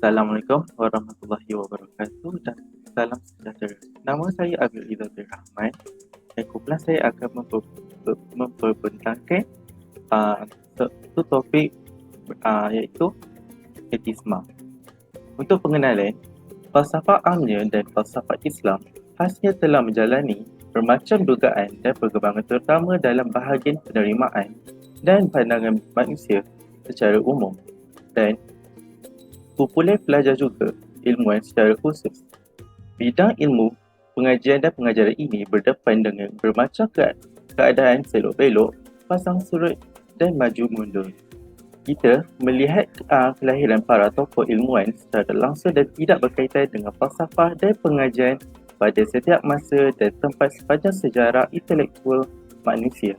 Assalamualaikum warahmatullahi wabarakatuh dan salam sejahtera. Nama saya Abil Izzati Rahman dan kumpulan saya akan memperbentangkan satu topik iaitu etisma. Untuk pengenalan, falsafah amnya dan falsafah Islam khasnya telah menjalani bermacam dugaan dan perkembangan terutama dalam bahagian penerimaan dan pandangan manusia secara umum dan kumpulan pelajar juga ilmuwan secara khusus. Bidang ilmu pengajian dan pengajaran ini berdepan dengan bermacam keadaan selok-belok, pasang surut dan maju mundur. Kita melihat kelahiran para tokoh ilmuwan secara langsung dan tidak berkaitan dengan falsafah dan pengajian pada setiap masa dan tempat sepanjang sejarah intelektual manusia.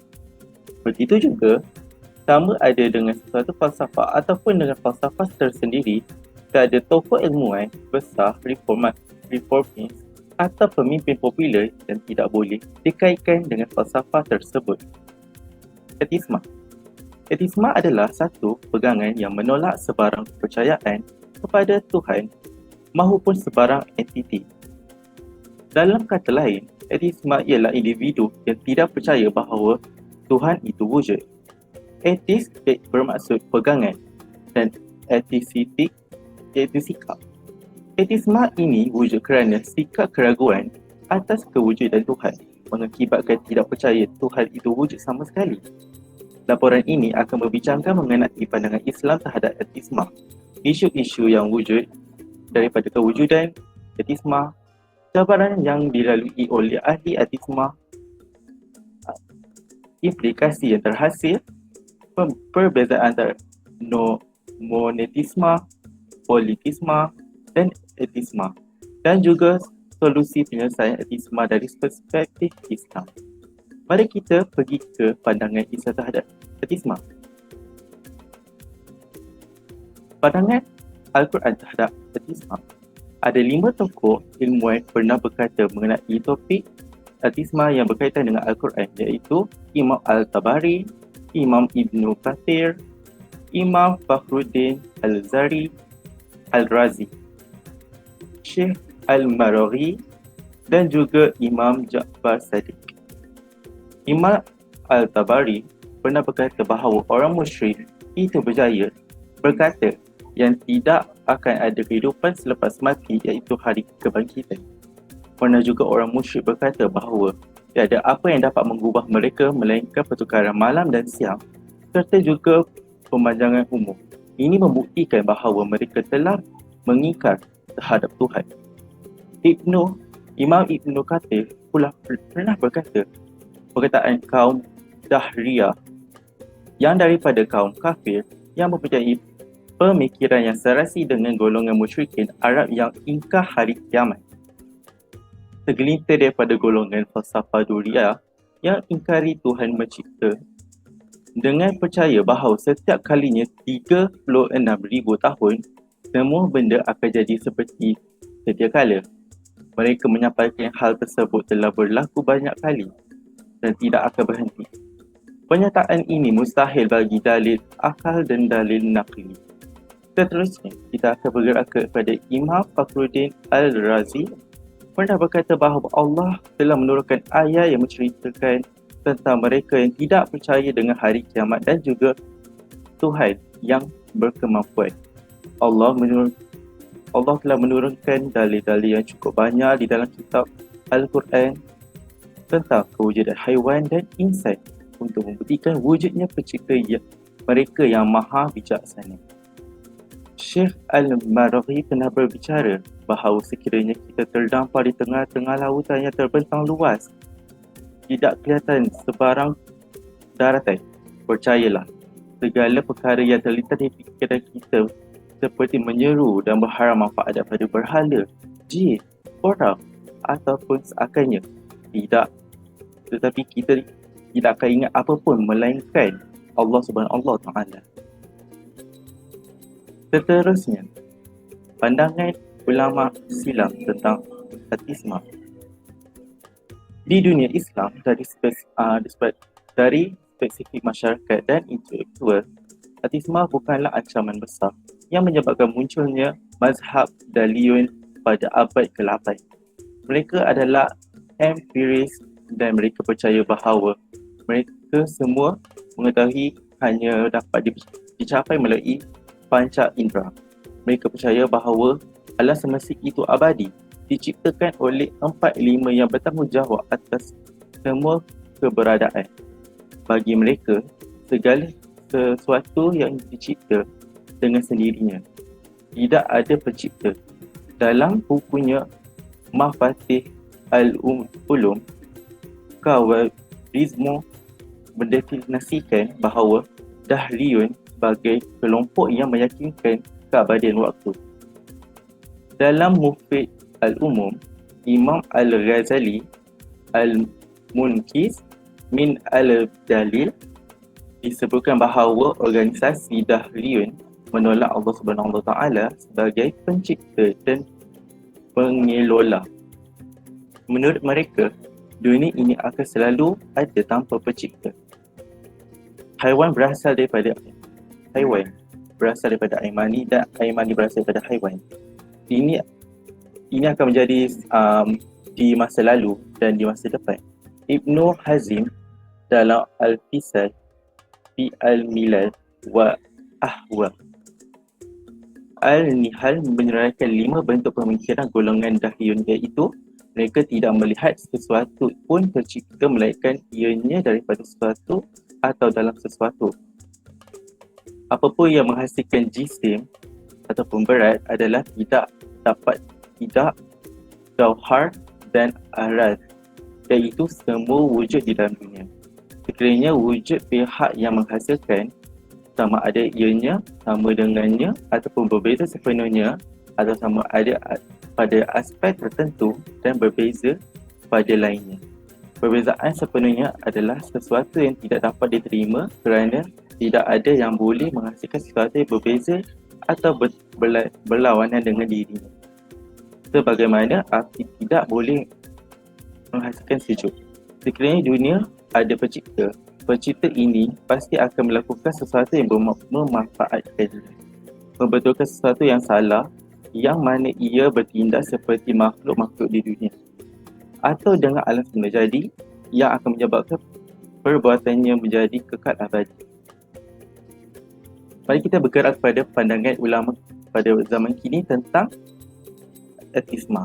Begitu juga, sama ada dengan sesuatu falsafah ataupun dengan falsafah tersendiri, ada tokoh ilmuwan besar reformis atau pemimpin popular yang tidak boleh dikaitkan dengan falsafah tersebut. Etisma adalah satu pegangan yang menolak sebarang kepercayaan kepada Tuhan mahupun sebarang entiti. Dalam kata lain, etisma ialah individu yang tidak percaya bahawa Tuhan itu wujud. Etis bermaksud pegangan dan etisistik iaitu sikap. Etisma ini wujud kerana sikap keraguan atas kewujudan Tuhan mengakibatkan tidak percaya Tuhan itu wujud sama sekali. Laporan ini akan membincangkan mengenai pandangan Islam terhadap etisma, isu-isu yang wujud daripada kewujudan etisma, cabaran yang dilalui oleh ahli etisma, implikasi yang terhasil, perbezaan antara monetisma, politisma dan etisma, dan juga solusi penyelesaian etisma dari perspektif Islam. Mari kita pergi ke pandangan Islam terhadap etisma. Pandangan Al-Quran terhadap etisma. Ada 5 tokoh ilmuwan pernah berkata mengenai topik etisma yang berkaitan dengan Al-Quran, iaitu Imam Al-Tabari, Imam Ibn Kathir, Imam Fakhruddin Al-Zari, Al-Razi, Syekh Al-Maraghi dan juga Imam Ja'far Sadiq. Imam Al-Tabari pernah berkata bahawa orang musyrik itu berkata yang tidak akan ada kehidupan selepas mati, iaitu hari kebangkitan. Pernah juga orang musyrik berkata bahawa tiada apa yang dapat mengubah mereka melainkan pertukaran malam dan siang serta juga pemanjangan umur. Ini membuktikan bahawa mereka telah mengingkar terhadap Tuhan. Imam Ibn Kathir pula pernah berkata perkataan kaum Dahriyah yang daripada kaum kafir yang mempunyai pemikiran yang serasi dengan golongan musyrikin Arab yang ingkar hari kiamat. Segelintir daripada golongan falsafah Duriyah yang ingkari Tuhan mencipta dengan percaya bahawa setiap kalinya 36,000 tahun semua benda akan jadi seperti sedia kala. Mereka menyampaikan hal tersebut telah berlaku banyak kali dan tidak akan berhenti. Pernyataan ini mustahil bagi dalil akal dan dalil naqli. Seterusnya, kita akan bergerak kepada Imam Fakhruddin Al-Razi pernah berkata bahawa Allah telah menurunkan ayat yang menceritakan tentang mereka yang tidak percaya dengan hari kiamat dan juga Tuhan yang berkemampuan. Allah telah menurunkan dalil-dalil yang cukup banyak di dalam kitab Al-Quran tentang kewujudan haiwan dan insan untuk membuktikan wujudnya pencipta mereka yang maha bijaksana. Syekh Al-Maraghi pernah berbicara bahawa sekiranya kita terdampar di tengah-tengah lautan yang terbentang luas, tidak kelihatan sebarang daratan, percayalah, segala perkara yang terlintas di fikiran kita seperti menyeru dan berharap manfaat daripada berhala, jin, orang ataupun seakannya. Tidak. Tetapi kita tidak akan ingat apa pun melainkan Allah Subhanahu Taala. Seterusnya, pandangan ulama silam tentang etisma. Di dunia Islam, dari spesifik masyarakat dan intelektual, etisma bukanlah ancaman besar yang menyebabkan munculnya mazhab Daliyun pada abad ke-8. Mereka adalah empiris dan mereka percaya bahawa mereka semua mengetahui hanya dapat dicapai melalui panca indera. Mereka percaya bahawa alam semesta itu abadi, diciptakan oleh 4-5 yang bertanggungjawab atas semua keberadaan. Bagi mereka, segala sesuatu yang dicipta dengan sendirinya. Tidak ada pencipta. Dalam bukunya Mafatih Al-Ulum, Khawarizmi mendefinisikan bahawa Dahriyun sebagai kelompok yang meyakinkan keabadian waktu. Dalam Mufid Al-Umum, Imam Al-Ghazali Al-Munkis min Al-Dalil disebutkan bahawa organisasi Dahriyun menolak Allah Subhanahu Wa Taala sebagai pencipta dan pengelola. Menurut mereka, dunia ini akan selalu ada tanpa pencipta. Haiwan berasal daripada air mani dan air mani berasal daripada haiwan. Ini akan menjadi di masa lalu dan di masa depan. Ibnu Hazim dalam Al-Fisal fi Al-Milal wa Ahwa Al-Nihal menyerahkan 5 bentuk pemikiran golongan Dahriyun, iaitu mereka tidak melihat sesuatu pun tercipta melainkan ianya daripada sesuatu atau dalam sesuatu. Apapun yang menghasilkan jisim ataupun berat adalah tidak jauhar dan arad, iaitu semua wujud di dalam dunia. Sekiranya wujud pihak yang menghasilkan, sama ada ianya sama dengannya ataupun berbeza sepenuhnya, atau sama ada pada aspek tertentu dan berbeza pada lainnya. Perbezaan sepenuhnya adalah sesuatu yang tidak dapat diterima kerana tidak ada yang boleh menghasilkan sesuatu yang berbeza atau berlawanan dengan dirinya. Sebagaimana api tidak boleh menghasilkan sejuk. Sekiranya dunia ada pencipta, pencipta ini pasti akan melakukan sesuatu yang memanfaatkan, membetulkan sesuatu yang salah, yang mana ia bertindak seperti makhluk-makhluk di dunia atau dengan alam semesta, jadi yang akan menyebabkan perbuatannya menjadi kekal abadi. Mari kita bergerak kepada pandangan ulama pada zaman kini tentang ateisme.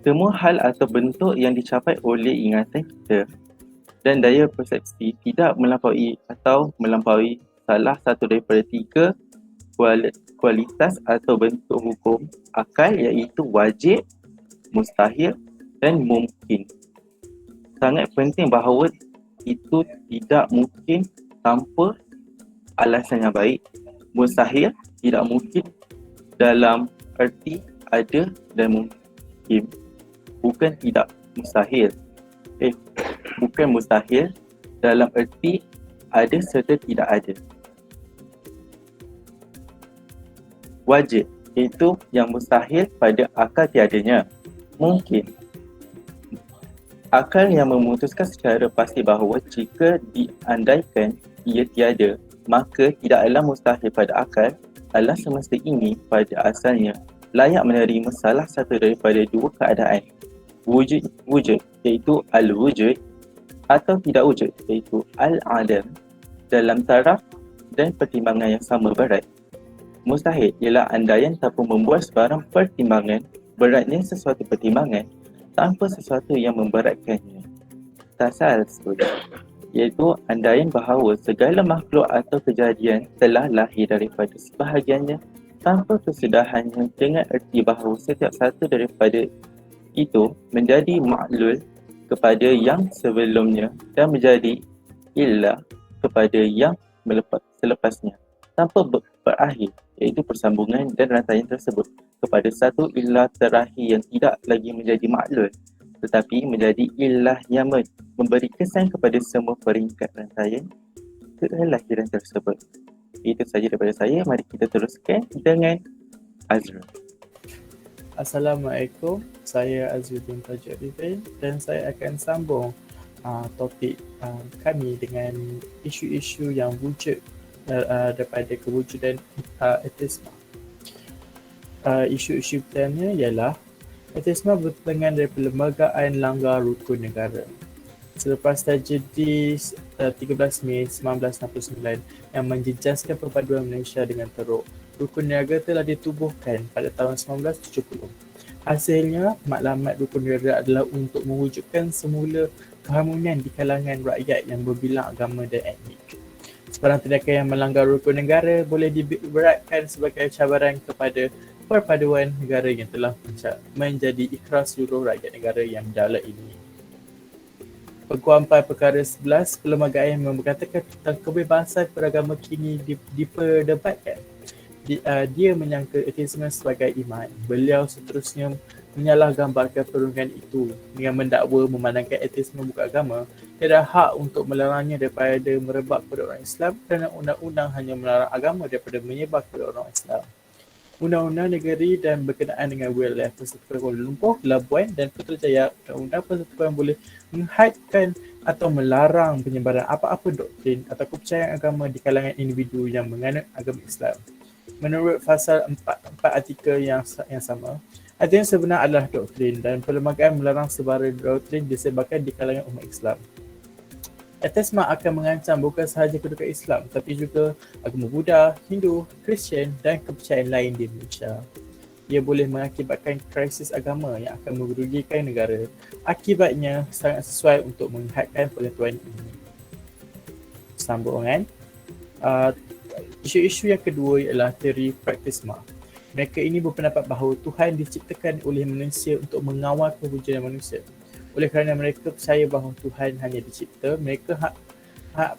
Semua hal atau bentuk yang dicapai oleh ingatan kita dan daya persepsi tidak melampaui salah satu daripada 3 kualitas atau bentuk hukum akal, iaitu wajib, mustahil dan mungkin. Sangat penting bahawa itu tidak mungkin tanpa alasan yang baik. Mustahil tidak mungkin dalam erti ada dan mungkin, bukan tidak mustahil. Bukan mustahil dalam erti ada serta tidak ada. Wajib, iaitu yang mustahil pada akal tiadanya. Mungkin, akal yang memutuskan secara pasti bahawa jika diandaikan ia tiada, maka tidaklah mustahil pada akal alam semesta ini pada asalnya layak menerima salah satu daripada 2 keadaan. Wujud iaitu al-wujud, atau tidak wujud iaitu al-adam, dalam taraf dan pertimbangan yang sama berat. Mustahil ialah andaian tanpa membuat sebarang pertimbangan beratnya sesuatu pertimbangan tanpa sesuatu yang memberatkannya. Tasal iaitu andaian bahawa segala makhluk atau kejadian telah lahir daripada sebahagiannya tanpa kesudahannya, dengan erti bahawa setiap satu daripada itu menjadi maklul kepada yang sebelumnya dan menjadi illah kepada yang selepasnya tanpa berakhir, iaitu persambungan dan rantaian tersebut kepada satu illah terakhir yang tidak lagi menjadi maklul tetapi menjadi illah yang memberi kesan kepada semua peringkat rantaian kelahiran tersebut. Itu sahaja daripada saya. Mari kita teruskan dengan Azrul. Assalamualaikum, saya Azzuddin Tajuddin dan saya akan sambung topik kami dengan isu-isu yang wujud daripada kewujudan ateisme. isu-isu berikutnya ialah ateisme bertentangan dari perlembagaan langgar rukun negara. Selepas tragedi 13 Mei 1969 yang menjejaskan perpaduan Malaysia dengan Teruk, rukun niaga telah ditubuhkan pada tahun 1970. Hasilnya, matlamat rukun niaga adalah untuk mewujudkan semula keharmonian di kalangan rakyat yang berbilang agama dan etnik. Sebarang tindakan yang melanggar rukun negara boleh diberatkan sebagai cabaran kepada perpaduan negara yang telah menjadi ikrar seluruh rakyat negara yang berdaulat ini. Peguam Perkara 11, Perlembagaan yang berkatakan tentang kebebasan beragama kini diperdebatkan. Dia menyangka ateisme sebagai iman. Beliau seterusnya menyalahgambarkan perundingan itu dengan mendakwa memandangkan ateisme bukan agama, tiada hak untuk melarangnya daripada merebak kepada orang Islam kerana undang-undang hanya melarang agama daripada menyebar kepada orang Islam. Undang-undang negeri dan berkenaan dengan wilayah persekutuan Kuala Lumpur, Labuan dan Putrajaya, undang-undang persekutuan boleh menghadkan atau melarang penyebaran apa-apa doktrin atau kepercayaan agama di kalangan individu yang menganut agama Islam. Menurut pasal 4 artikel yang sama, artinya sebenar adalah doktrin dan perlembagaan melarang sebarang doktrin disebarkan di kalangan umat Islam. Ateisme akan mengancam bukan sahaja kedudukan Islam tapi juga agama Buddha, Hindu, Kristian dan kepercayaan lain di Indonesia. Ia boleh mengakibatkan krisis agama yang akan merugikan negara. Akibatnya sangat sesuai untuk menghadkan penentuan ini. Sambungan. Isu-isu yang kedua ialah teori praktisma. Mereka ini berpendapat bahawa Tuhan diciptakan oleh manusia untuk mengawal kewujudan manusia. Oleh kerana mereka percaya bahawa Tuhan hanya dicipta, mereka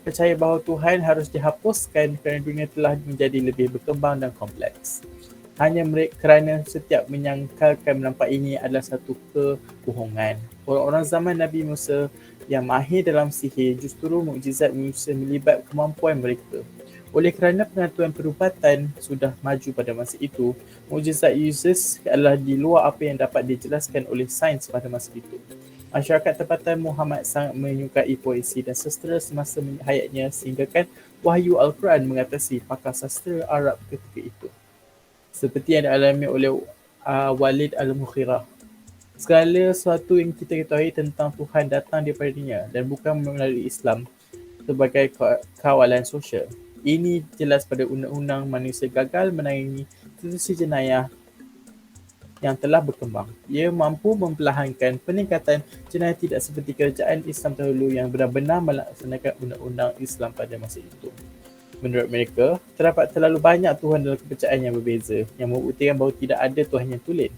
percaya bahawa Tuhan harus dihapuskan kerana dunia telah menjadi lebih berkembang dan kompleks. Hanya kerana setiap menyangkalkan menampak ini adalah satu kebohongan. Orang-orang zaman Nabi Musa yang mahir dalam sihir, justru mukjizat Musa melibat kemampuan mereka. Oleh kerana pengetahuan perubatan sudah maju pada masa itu, mukjizat Yesus adalah di luar apa yang dapat dijelaskan oleh sains pada masa itu. Masyarakat tempatan Muhammad sangat menyukai poesi dan sastera semasa hayatnya sehingga kan wahyu Al-Quran mengatasi pakar sastera Arab ketika itu. Seperti yang dialami oleh Walid Al-Mughirah. Segala sesuatu yang kita ketahui tentang Tuhan datang daripadanya dan bukan melalui Islam sebagai kawalan sosial. Ini jelas pada undang-undang manusia gagal menangani institusi jenayah yang telah berkembang. Ia mampu memperlahankan peningkatan jenayah tidak seperti kerajaan Islam dahulu yang benar-benar melaksanakan undang-undang Islam pada masa itu. Menurut mereka, terdapat terlalu banyak Tuhan dalam kepercayaan yang berbeza yang membuktikan bahawa tidak ada Tuhan yang tulen.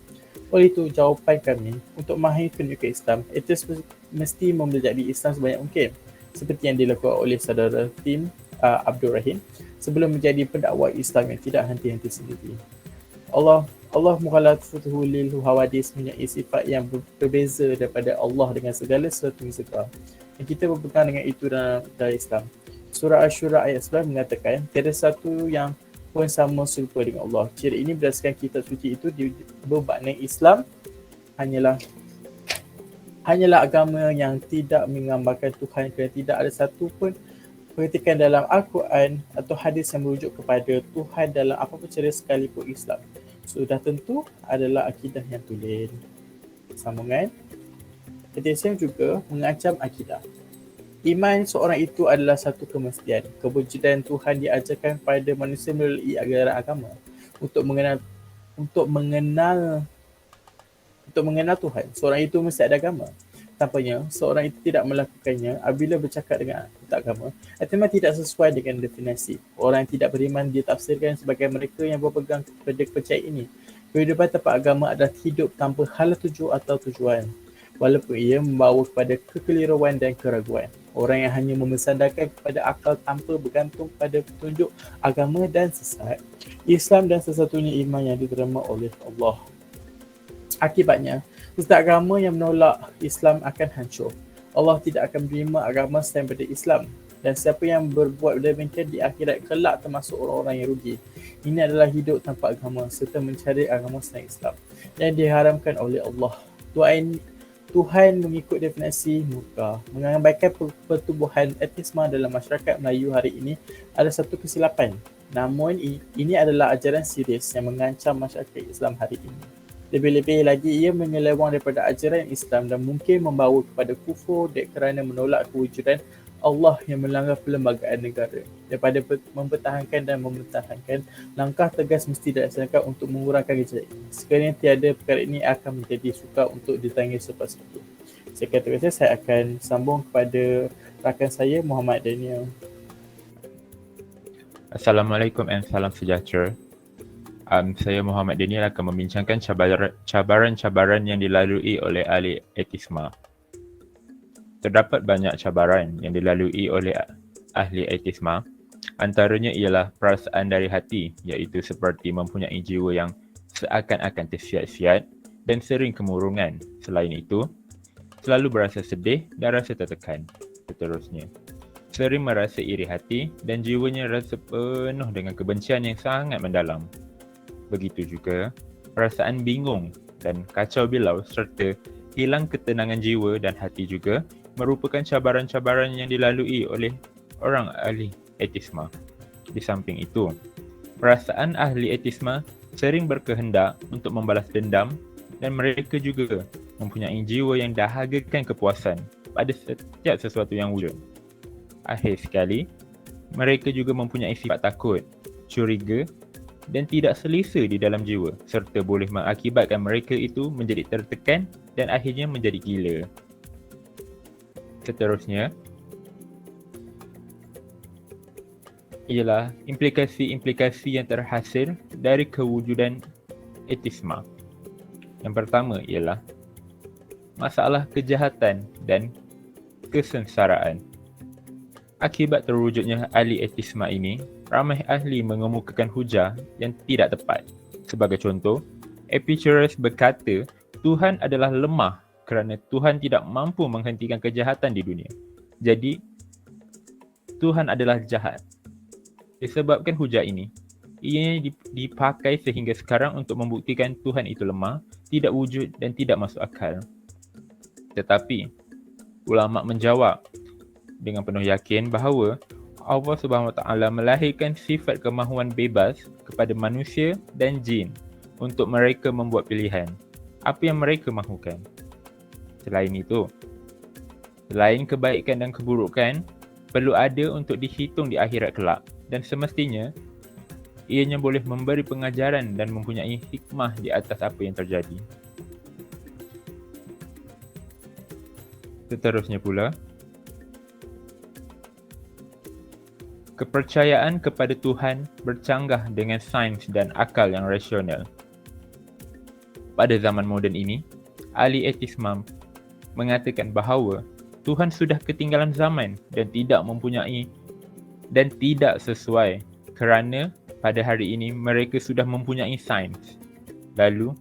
Oleh itu, jawapan kami untuk memahami pendidikan Islam, etis mesti mempelajari Islam sebanyak mungkin seperti yang dilakukan oleh saudara Tim Abdul Rahim sebelum menjadi pendakwa Islam yang tidak henti-henti sendiri. Allah mukhalafatuhu lil hawadis mempunyai sifat yang berbeza daripada Allah dengan segala sesuatu yang sekar. Dan kita berpegang dengan itu dalam Islam. Surah Asy-Syura ayat 9 mengatakan, tiada satu yang pun sama serupa dengan Allah. Ciri ini berdasarkan kitab suci itu bermakna Islam hanyalah agama yang tidak menggambarkan Tuhan kerana tidak ada satu pun perhatikan dalam Al-Quran atau hadis yang merujuk kepada Tuhan dalam apa-apa cara sekalipun Islam. Sudah tentu adalah akidah yang tulen. Sambungan. Ateisme juga mengancam akidah. Iman seorang itu adalah satu kemestian. Kewujudan Tuhan diajarkan pada manusia melalui ajaran agama untuk mengenal Tuhan. Seorang itu mesti ada agama. Tampaknya, seorang itu tidak melakukannya apabila bercakap dengan agama. Artinya tidak sesuai dengan definisi. Orang yang tidak beriman ditafsirkan sebagai mereka yang berpegang kepada kepercayaan ini. Kehidupan tanpa agama adalah hidup tanpa hala tuju atau tujuan. Walaupun ia membawa kepada kekeliruan dan keraguan. Orang yang hanya membesandarkan kepada akal tanpa bergantung pada petunjuk agama dan sesat. Islam dan sesatunya iman yang diterima oleh Allah. Akibatnya, setiap agama yang menolak Islam akan hancur. Allah tidak akan menerima agama selain daripada Islam. Dan siapa yang berbuat demikian di akhirat kelak termasuk orang-orang yang rugi. Ini adalah hidup tanpa agama serta mencari agama selain Islam yang diharamkan oleh Allah. Tuhan mengikut definisi murka. Mengabaikan pertubuhan ateisme dalam masyarakat Melayu hari ini adalah satu kesilapan. Namun ini adalah ajaran serius yang mengancam masyarakat Islam hari ini. Lebih-lebih lagi ia menyeleweng daripada ajaran Islam dan mungkin membawa kepada kufur kerana menolak kewujudan Allah yang melanggar perlembagaan negara. Daripada mempertahankan dan mempertahankan, langkah tegas mesti dilaksanakan untuk mengurangkan gejala ini. Sekiranya tiada, perkara ini akan menjadi sukar untuk ditangis selepas itu. Sekian terima kasih, saya akan sambung kepada rakan saya Muhammad Daniel. Assalamualaikum and salam sejahtera. Saya Muhammad Daniel akan membincangkan cabaran-cabaran yang dilalui oleh ahli etisma. Terdapat banyak cabaran yang dilalui oleh ahli etisma. Antaranya ialah perasaan dari hati, iaitu seperti mempunyai jiwa yang seakan-akan tersiat-siat dan sering kemurungan. Selain itu, selalu berasa sedih dan rasa tertekan. Seterusnya, sering merasa iri hati dan jiwanya rasa penuh dengan kebencian yang sangat mendalam. Begitu juga perasaan bingung dan kacau bilau serta hilang ketenangan jiwa dan hati juga merupakan cabaran-cabaran yang dilalui oleh orang ahli etisma. Di samping itu, perasaan ahli etisma sering berkehendak untuk membalas dendam dan mereka juga mempunyai jiwa yang dahagakan kepuasan pada setiap sesuatu yang wujud. Akhir sekali, mereka juga mempunyai sifat takut, curiga dan tidak selesa di dalam jiwa serta boleh mengakibatkan mereka itu menjadi tertekan dan akhirnya menjadi gila. Seterusnya, ialah implikasi-implikasi yang terhasil dari kewujudan etisma. Yang pertama ialah masalah kejahatan dan kesengsaraan. Akibat terwujudnya ahli etisma ini, ramai ahli mengemukakan hujah yang tidak tepat. Sebagai contoh, Epicurus berkata Tuhan adalah lemah kerana Tuhan tidak mampu menghentikan kejahatan di dunia. Jadi, Tuhan adalah jahat. Disebabkan hujah ini, ia dipakai sehingga sekarang untuk membuktikan Tuhan itu lemah, tidak wujud dan tidak masuk akal. Tetapi, ulama menjawab dengan penuh yakin bahawa Allah SWT melahirkan sifat kemahuan bebas kepada manusia dan jin untuk mereka membuat pilihan apa yang mereka mahukan. Selain itu, selain kebaikan dan keburukan, perlu ada untuk dihitung di akhirat kelak dan semestinya ianya boleh memberi pengajaran dan mempunyai hikmah di atas apa yang terjadi. Seterusnya pula, kepercayaan kepada Tuhan bercanggah dengan sains dan akal yang rasional. Pada zaman moden ini, ahli etisma mengatakan bahawa Tuhan sudah ketinggalan zaman dan tidak sesuai kerana pada hari ini mereka sudah mempunyai sains. Lalu,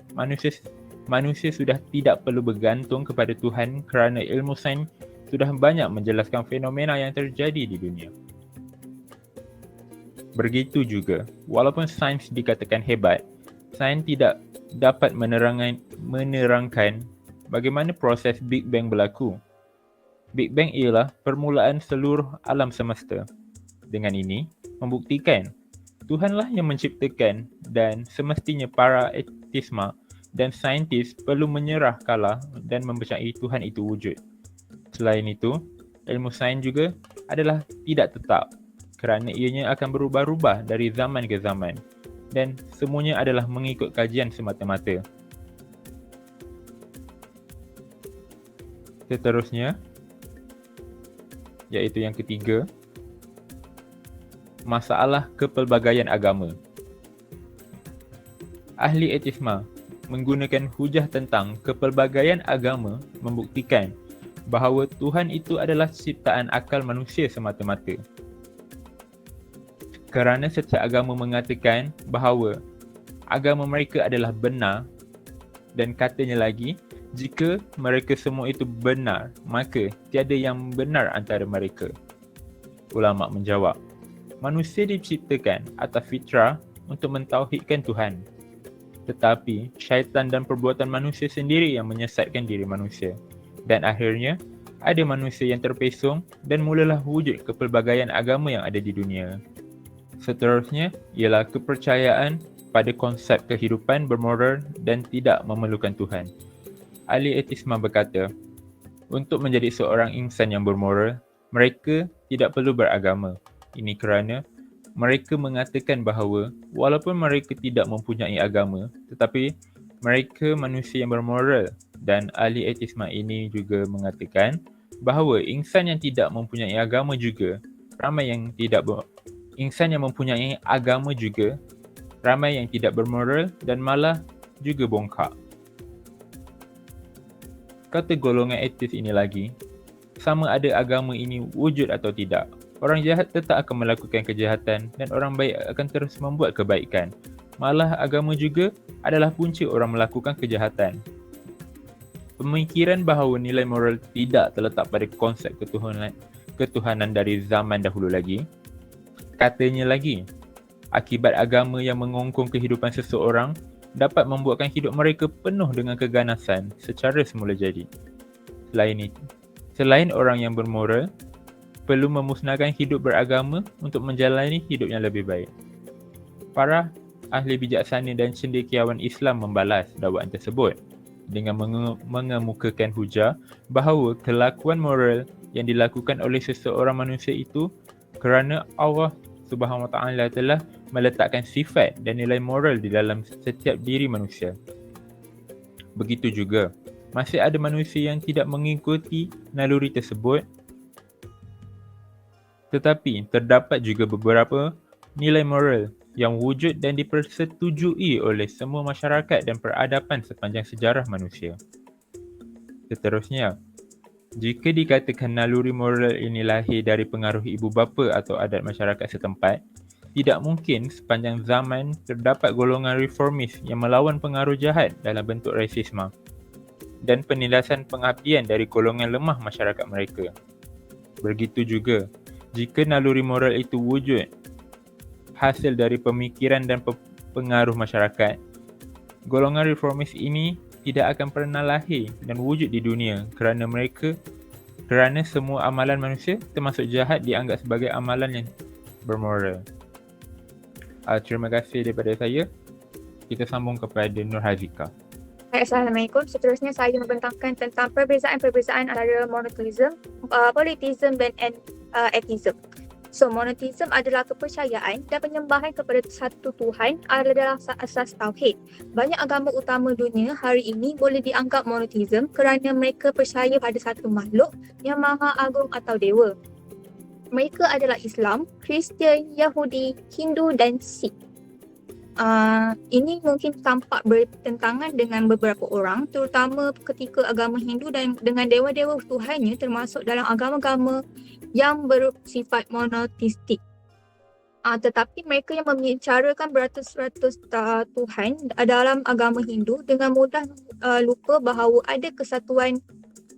manusia sudah tidak perlu bergantung kepada Tuhan kerana ilmu sains sudah banyak menjelaskan fenomena yang terjadi di dunia. Begitu juga, walaupun sains dikatakan hebat, sains tidak dapat menerangkan bagaimana proses Big Bang berlaku. Big Bang ialah permulaan seluruh alam semesta. Dengan ini, membuktikan Tuhanlah yang menciptakan dan semestinya para etisma dan saintis perlu menyerah kalah dan mempercayai Tuhan itu wujud. Selain itu, ilmu sains juga adalah tidak tetap kerana ianya akan berubah-ubah dari zaman ke zaman dan semuanya adalah mengikut kajian semata-mata. Seterusnya, iaitu yang ketiga, masalah kepelbagaian agama. Ahli etisma menggunakan hujah tentang kepelbagaian agama membuktikan bahawa Tuhan itu adalah ciptaan akal manusia semata-mata. Kerana setiap agama mengatakan bahawa agama mereka adalah benar dan katanya lagi, jika mereka semua itu benar, maka tiada yang benar antara mereka. Ulama menjawab, manusia diciptakan atas fitrah untuk mentauhidkan Tuhan. Tetapi syaitan dan perbuatan manusia sendiri yang menyesatkan diri manusia. Dan akhirnya, ada manusia yang terpesong dan mulalah wujud kepelbagaian agama yang ada di dunia. Seterusnya ialah kepercayaan pada konsep kehidupan bermoral dan tidak memerlukan Tuhan. Ahli etisma berkata, untuk menjadi seorang insan yang bermoral, mereka tidak perlu beragama. Ini kerana mereka mengatakan bahawa walaupun mereka tidak mempunyai agama, tetapi mereka manusia yang bermoral, dan ahli etisma ini juga mengatakan bahawa insan yang tidak mempunyai agama juga insan yang mempunyai agama juga ramai yang tidak bermoral dan malah juga bongkak. Kata golongan etis ini lagi, sama ada agama ini wujud atau tidak, orang jahat tetap akan melakukan kejahatan dan orang baik akan terus membuat kebaikan. Malah agama juga adalah punca orang melakukan kejahatan. Pemikiran bahawa nilai moral tidak terletak pada konsep ketuhanan dari zaman dahulu lagi. Katanya lagi, akibat agama yang mengongkong kehidupan seseorang dapat membuatkan hidup mereka penuh dengan keganasan secara semula jadi. Selain orang yang bermoral, perlu memusnahkan hidup beragama untuk menjalani hidup yang lebih baik. Para ahli bijaksana dan cendekiawan Islam membalas dakwaan tersebut dengan mengemukakan hujah bahawa kelakuan moral yang dilakukan oleh seseorang manusia itu kerana Allah Subhanahu Wa Taala telah meletakkan sifat dan nilai moral di dalam setiap diri manusia. Begitu juga, masih ada manusia yang tidak mengikuti naluri tersebut, tetapi terdapat juga beberapa nilai moral yang wujud dan dipersetujui oleh semua masyarakat dan peradaban sepanjang sejarah manusia. Seterusnya, jika dikatakan naluri moral ini lahir dari pengaruh ibu bapa atau adat masyarakat setempat, tidak mungkin sepanjang zaman terdapat golongan reformis yang melawan pengaruh jahat dalam bentuk rasisme dan penindasan pengabdian dari golongan lemah masyarakat mereka. Begitu juga, jika naluri moral itu wujud hasil dari pemikiran dan pengaruh masyarakat, golongan reformis ini tidak akan pernah lahir dan wujud di dunia kerana semua amalan manusia termasuk jahat dianggap sebagai amalan yang bermoral. Terima kasih daripada saya. Kita sambung kepada Nur Hazika. Assalamualaikum. Seterusnya saya membentangkan tentang perbezaan antara monotheism, polytheism dan atheism. So, monotheism adalah kepercayaan dan penyembahan kepada satu Tuhan adalah asas tauhid. Banyak agama utama dunia hari ini boleh dianggap monotheism kerana mereka percaya pada satu makhluk yang maha agung atau dewa. Mereka adalah Islam, Kristian, Yahudi, Hindu dan Sikh. Ini mungkin tampak bertentangan dengan beberapa orang, terutama ketika agama Hindu dan dengan dewa-dewa Tuhannya termasuk dalam agama-agama yang bersifat monoteistik. Tetapi mereka yang membicarakan beratus-ratus Tuhan dalam agama Hindu dengan mudah lupa bahawa ada kesatuan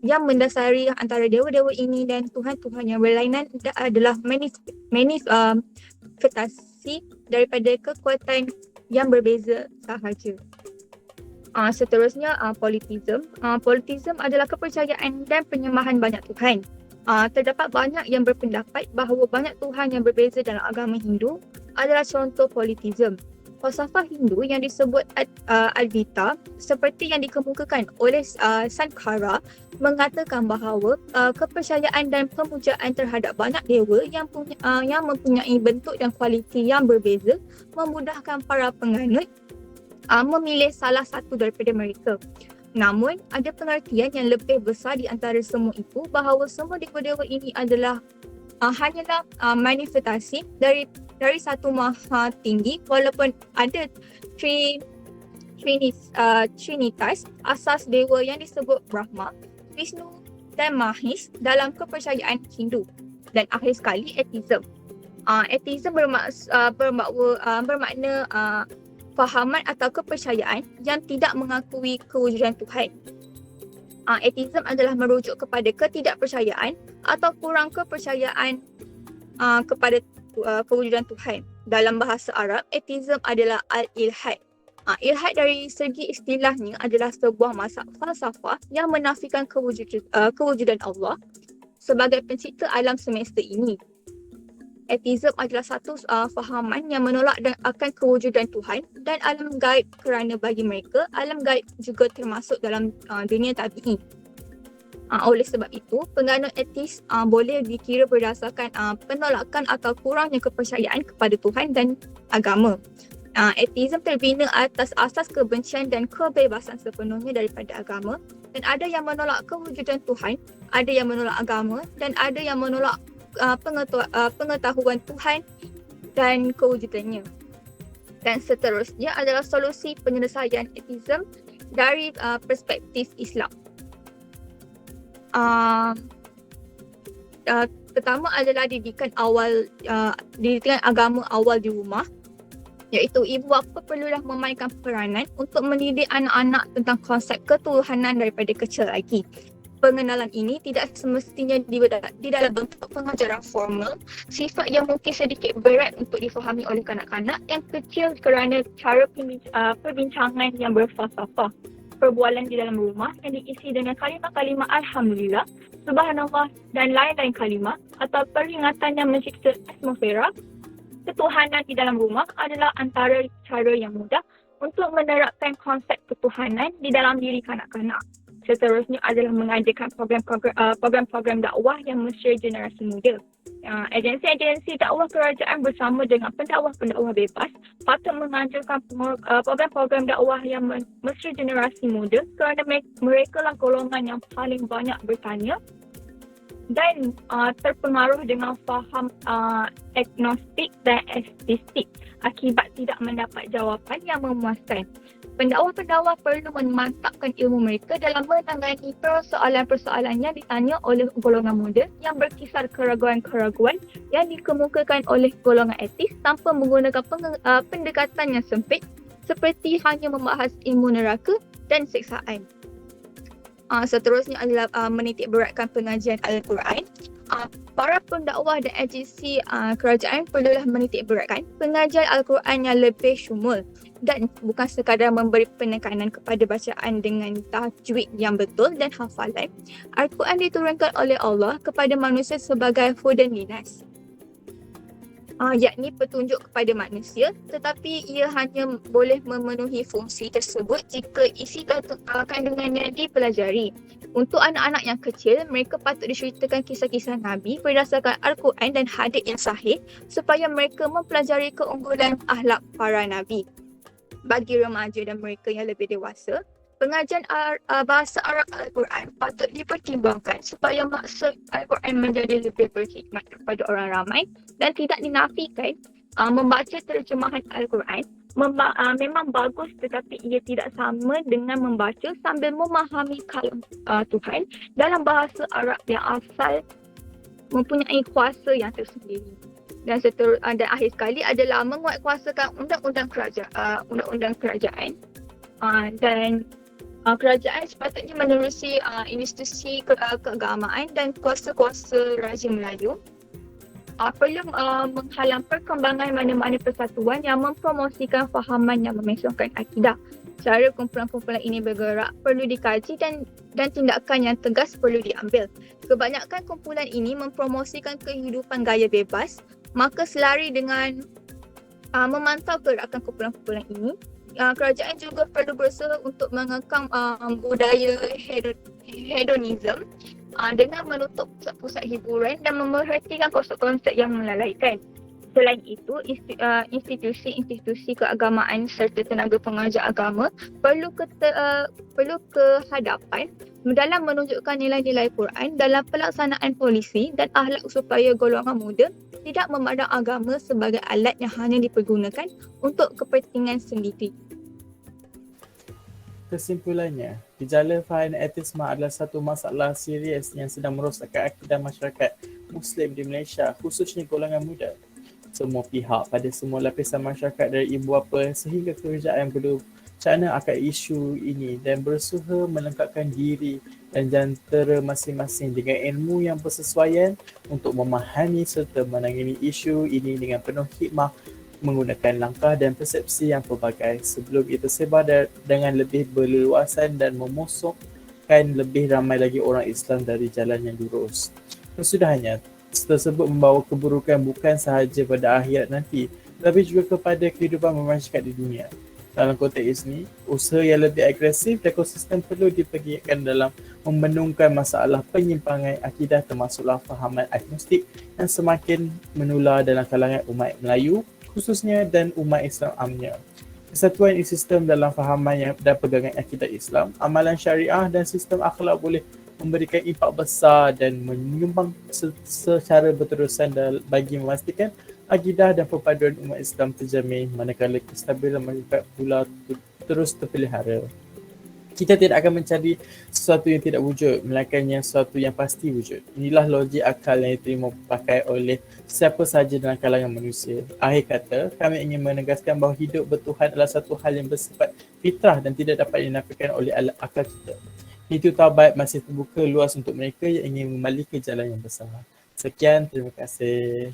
yang mendasari antara dewa-dewa ini dan Tuhan-Tuhan yang berlainan adalah manifestasi daripada kekuatan yang berbeza sahaja. Seterusnya, polytheism. Polytheism adalah kepercayaan dan penyembahan banyak Tuhan. Terdapat banyak yang berpendapat bahawa banyak Tuhan yang berbeza dalam agama Hindu adalah contoh polytheism. Falsafah Hindu yang disebut Advaita seperti yang dikemukakan oleh Sankara mengatakan bahawa kepercayaan dan pemujaan terhadap banyak dewa yang mempunyai bentuk dan kualiti yang berbeza memudahkan para penganut memilih salah satu daripada mereka. Namun, ada pengertian yang lebih besar di antara semua itu bahawa semua dewa-dewa ini adalah hanyalah manifestasi dari satu maha tinggi, walaupun ada trinitas asas dewa yang disebut Brahma, Vishnu dan Mahesh dalam kepercayaan Hindu. Dan akhir sekali, atheism. Atheism bermakna fahaman atau kepercayaan yang tidak mengakui kewujudan Tuhan. Atheism adalah merujuk kepada ketidakpercayaan atau kurang kepercayaan kepada kewujudan Tuhan. Dalam bahasa Arab, atheism adalah al-ilhad. Ilhad dari segi istilahnya adalah sebuah falsafah yang menafikan kewujudan Allah sebagai pencipta alam semesta ini. Atheism adalah satu fahaman yang menolak akan kewujudan Tuhan dan alam gaib, kerana bagi mereka alam gaib juga termasuk dalam dunia tabi'i. Oleh sebab itu, penganut etis boleh dikira berdasarkan penolakan atau kurangnya kepercayaan kepada Tuhan dan agama. Atheism terbina atas asas kebencian dan kebebasan sepenuhnya daripada agama, dan ada yang menolak kewujudan Tuhan, ada yang menolak agama, dan ada yang menolak pengetahuan Tuhan dan kewujudannya. Dan seterusnya adalah solusi penyelesaian atheism dari perspektif Islam. Pertama adalah didikan agama awal di rumah, iaitu ibu bapa perlulah memainkan peranan untuk mendidik anak-anak tentang konsep ketuhanan daripada kecil lagi. Pengenalan ini tidak semestinya di dalam bentuk pengajaran formal, sifat yang mungkin sedikit berat untuk difahami oleh kanak-kanak yang kecil kerana cara perbincangan yang berfalsafah. Perbualan di dalam rumah yang diisi dengan kalimah-kalimah Alhamdulillah, Subhanallah dan lain-lain kalimah atau peringatan yang mencipta atmosfera ketuhanan di dalam rumah adalah antara cara yang mudah untuk menerapkan konsep ketuhanan di dalam diri kanak-kanak. Seterusnya adalah mengajarkan program-program dakwah yang mesra generasi muda. Agensi-agensi dakwah kerajaan bersama dengan pendakwah-pendakwah bebas patut mengajarkan program-program dakwah yang mesra generasi muda kerana mereka lah golongan yang paling banyak bertanya dan terpengaruh dengan faham agnostik dan ateistik akibat tidak mendapat jawapan yang memuaskan. Pendakwah-pendakwah perlu memantapkan ilmu mereka dalam menangani persoalan-persoalan yang ditanya oleh golongan muda yang berkisar keraguan-keraguan yang dikemukakan oleh golongan etis tanpa menggunakan pendekatan yang sempit seperti hanya membahas ilmu neraka dan siksaan. Seterusnya adalah menitik beratkan pengajian Al-Quran. Para pendakwah dan agensi kerajaan perlulah menitik beratkan pengajian Al-Quran yang lebih syumul dan bukan sekadar memberi penekanan kepada bacaan dengan tajwid yang betul dan hafalan. Al-Quran diturunkan oleh Allah kepada manusia sebagai hudan linas, yakni petunjuk kepada manusia, tetapi ia hanya boleh memenuhi fungsi tersebut jika isi kandungannya dipelajari. Untuk anak-anak yang kecil, mereka patut diceritakan kisah-kisah Nabi berdasarkan Al-Quran dan hadis yang sahih supaya mereka mempelajari keunggulan akhlak para Nabi. Bagi remaja dan mereka yang lebih dewasa, pengajian bahasa Arab Al-Quran patut dipertimbangkan supaya maksud Al-Quran menjadi lebih berkhidmat kepada orang ramai dan tidak dinafikan. Membaca terjemahan Al-Quran memang bagus, tetapi ia tidak sama dengan membaca sambil memahami kalam Tuhan dalam bahasa Arab yang asal mempunyai kuasa yang tersendiri. Dan akhir sekali adalah menguatkuasakan undang-undang kerajaan dan kerajaan sepatutnya menerusi institusi keagamaan dan kuasa-kuasa Raja Melayu. Perlu menghalang perkembangan mana-mana persatuan yang mempromosikan fahaman yang memesongkan akidah. Cara kumpulan-kumpulan ini bergerak perlu dikaji dan tindakan yang tegas perlu diambil. Kebanyakan kumpulan ini mempromosikan kehidupan gaya bebas, maka selari dengan memantau gerakan kumpulan-kumpulan ini, kerajaan juga perlu berusaha untuk mengekang budaya hedonism dengan menutup pusat-pusat hiburan dan memerhatikan konsep-konsep yang melalaikan. Selain itu, institusi keagamaan serta tenaga pengajar agama perlu kehadapan dalam menunjukkan nilai-nilai Quran dalam pelaksanaan polisi dan akhlak supaya golongan muda tidak memandang agama sebagai alat yang hanya dipergunakan untuk kepentingan sendiri. Kesimpulannya, gejala fanatisme adalah satu masalah serius yang sedang merosakkan akidah masyarakat Muslim di Malaysia, khususnya golongan muda. Semua pihak pada semua lapisan masyarakat dari ibu bapa sehingga kerajaan perlu cakna akan isu ini dan berusaha melengkapkan diri dan jantera masing-masing dengan ilmu yang bersesuaian untuk memahami serta menangani isu ini dengan penuh hikmah menggunakan langkah dan persepsi yang pelbagai sebelum ia tersebar dengan lebih berleluasan dan memusukkan lebih ramai lagi orang Islam dari jalan yang lurus. Kesudahannya, tersebut membawa keburukan bukan sahaja pada akhirat nanti, tapi juga kepada kehidupan masyarakat di dunia. Dalam konteks ini, usaha yang lebih agresif dan konsisten perlu dipergiatkan dalam membendungkan masalah penyimpangan akidah termasuklah fahaman agnostik yang semakin menular dalam kalangan umat Melayu khususnya dan umat Islam amnya. Kesatuan sistem dalam fahaman dan pegangan akidah Islam, amalan syariah dan sistem akhlak boleh memberikan impak besar dan menyumbang secara berterusan bagi memastikan akidah dan perpaduan umat Islam terjamin manakala kestabilan masyarakat pula terus terpelihara. Kita tidak akan mencari sesuatu yang tidak wujud, melainkan yang sesuatu yang pasti wujud. Inilah logik akal yang diterima pakai oleh siapa sahaja dalam kalangan manusia. Akhir kata, kami ingin menegaskan bahawa hidup bertuhan adalah satu hal yang bersifat fitrah dan tidak dapat dinafikan oleh akal kita. Itu taubat masih terbuka luas untuk mereka yang ingin kembali ke jalan yang besar. Sekian, terima kasih.